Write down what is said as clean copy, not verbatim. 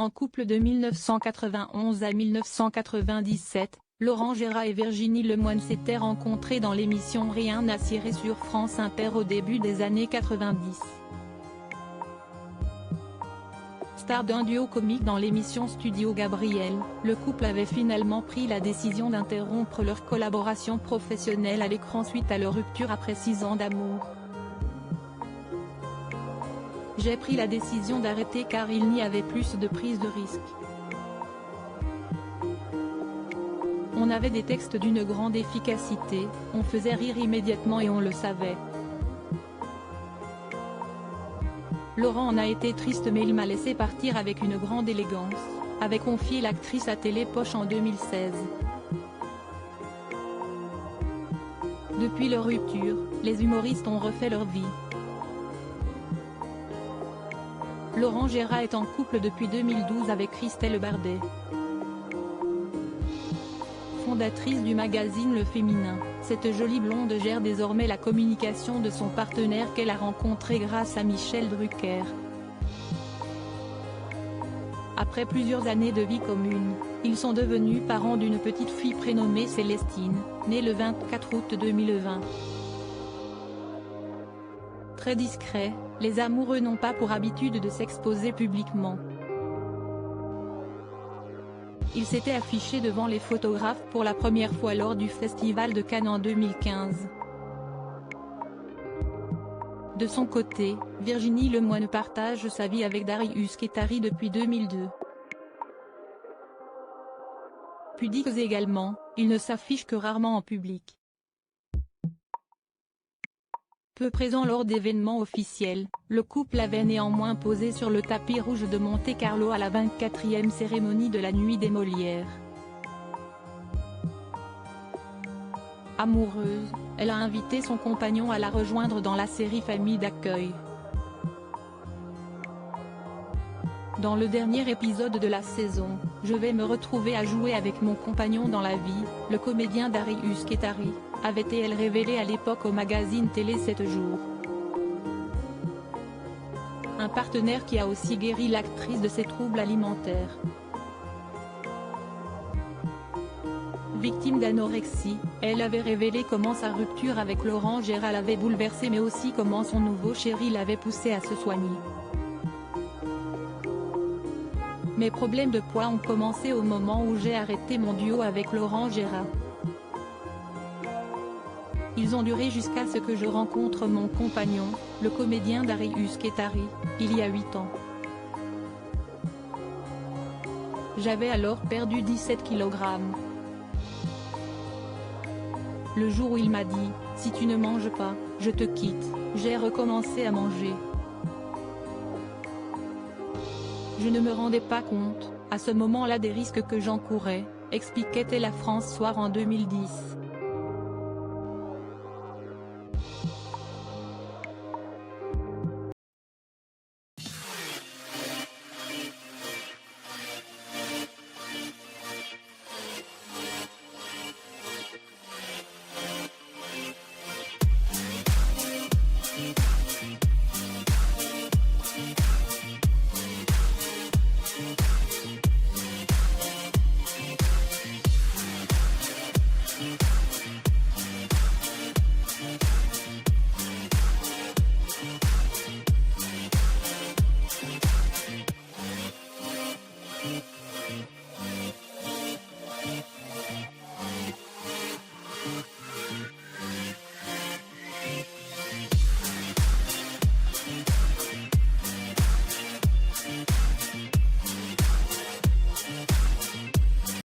En couple de 1991 à 1997, Laurent Gérard et Virginie Lemoine s'étaient rencontrés dans l'émission Rien à cirer sur France Inter au début des années 90. Star d'un duo comique dans l'émission Studio Gabriel, le couple avait finalement pris la décision d'interrompre leur collaboration professionnelle à l'écran suite à leur rupture après 6 ans d'amour. J'ai pris la décision d'arrêter car il n'y avait plus de prise de risque. On avait des textes d'une grande efficacité, on faisait rire immédiatement et on le savait. Laurent en a été triste mais il m'a laissé partir avec une grande élégance, avait confié l'actrice à Télépoche en 2016. Depuis leur rupture, les humoristes ont refait leur vie. Laurent Gérard est en couple depuis 2012 avec Christelle Bardet. Fondatrice du magazine Le Féminin, cette jolie blonde gère désormais la communication de son partenaire qu'elle a rencontré grâce à Michel Drucker. Après plusieurs années de vie commune, ils sont devenus parents d'une petite fille prénommée Célestine, née le 24 août 2020. Très discrets, les amoureux n'ont pas pour habitude de s'exposer publiquement. Ils s'étaient affichés devant les photographes pour la première fois lors du Festival de Cannes en 2015. De son côté, Virginie Lemoine partage sa vie avec Darius Khedari depuis 2002. Pudiques également, ils ne s'affichent que rarement en public. Peu présent lors d'événements officiels, le couple avait néanmoins posé sur le tapis rouge de Monte-Carlo à la 24e cérémonie de la Nuit des Molières. Amoureuse, elle a invité son compagnon à la rejoindre dans la série Famille d'accueil. Dans le dernier épisode de la saison, je vais me retrouver à jouer avec mon compagnon dans la vie, le comédien Darius Khedari, avait-elle révélé à l'époque au magazine Télé 7 jours. Un partenaire qui a aussi guéri l'actrice de ses troubles alimentaires. Victime d'anorexie, elle avait révélé comment sa rupture avec Laurent Gérard l'avait bouleversée mais aussi comment son nouveau chéri l'avait poussée à se soigner. Mes problèmes de poids ont commencé au moment où j'ai arrêté mon duo avec Laurent Gérard. Ils ont duré jusqu'à ce que je rencontre mon compagnon, le comédien Darius Khedari, il y a 8 ans. J'avais alors perdu 17 kg. Le jour où il m'a dit « Si tu ne manges pas, je te quitte », j'ai recommencé à manger. Je ne me rendais pas compte, à ce moment-là des risques que j'encourais, expliquait-elle à France Soir en 2010.